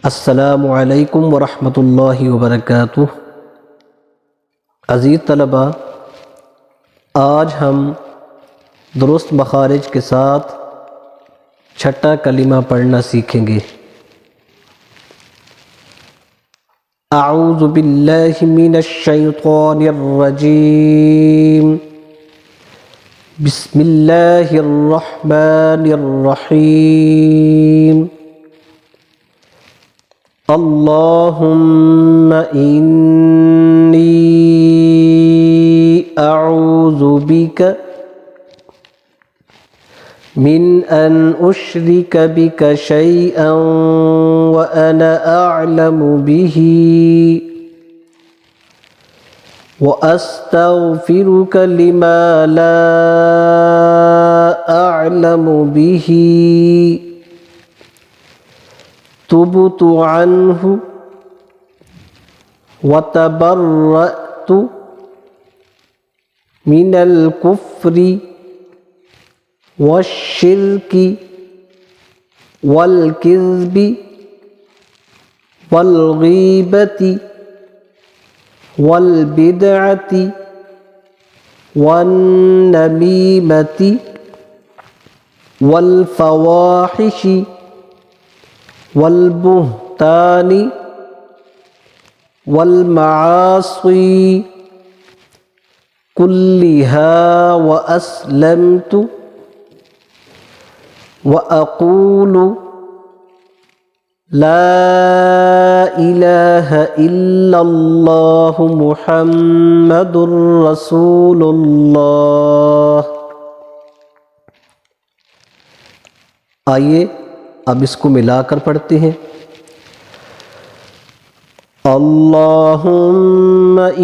अस्सलामु अलैकुम वरहमतुल्लाहि वबरकातुह। अज़ीज़ तलबा, आज हम दुरुस्त मखारिज के साथ छठा कलिमा पढ़ना सीखेंगे। अऊज़ु बिल्लाहि मिनश शैतानिर रजीम। बिस्मिल्लाहिर रहमानिर रहीम। अल्लाहुम्मा इन्नी अऊज़ु बिका मिन अन उश्रिक बिका शैअन व अना अअलमु बिही व अस्तग़फिरुका लिमा ला अअलमु बिही तुबतु अन्हु व तबर्रअतु मिनल कुफ्रि वश्शिर्कि वल किज़्बि वल गीबति वल बिदअति वन नमीमति वल फ़वाहिशि वल बुहतानि वल मआसी कुल्लिहा व अस्लमतु व अक़ूलु ला इलाहा इल्लल्लाहु मुहम्मदुर रसूलुल्लाह। आइए अब इसको मिलाकर पढ़ते हैं। अल्लाहुम्मा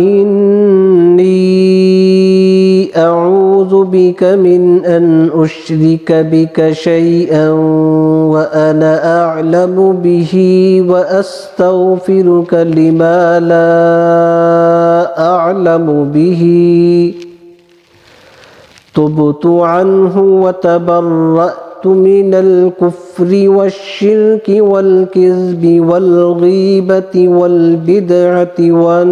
इन्नी अऊज़ु बिका मिन अन उश्रिका बिका शैअन व अना अअलमु बिही व अस्तग़फिरुका लिमा ला अअलमु बिही तुबतु अन्हु व तबर्रअतु मिनल कुफ्रि वश्शिर्कि वल किज़्बि वल गीबति वल बिदअति वन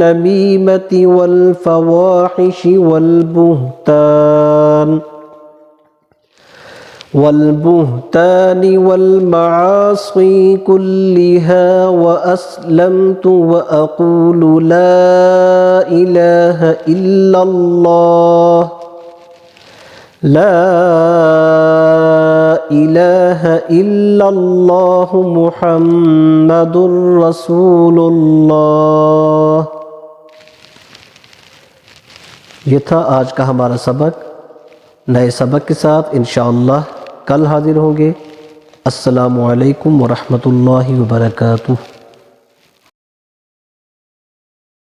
नमीमति वल फ़वाहिशि वल बुहतानि वल मआसी कुल्लिहा व अस्लमतु व अक़ूलु ला इलाहा इल्लल्लाह ला इलाहा इल्लल्लाहु मुहम्मदुर रसूलुल्लाह। ये था आज का हमारा सबक। नए सबक के साथ इंशाअल्लाह कल हाजिर होंगे। अस्सलामु अलैकुम वरहमतुल्लाहि वबरकातुह।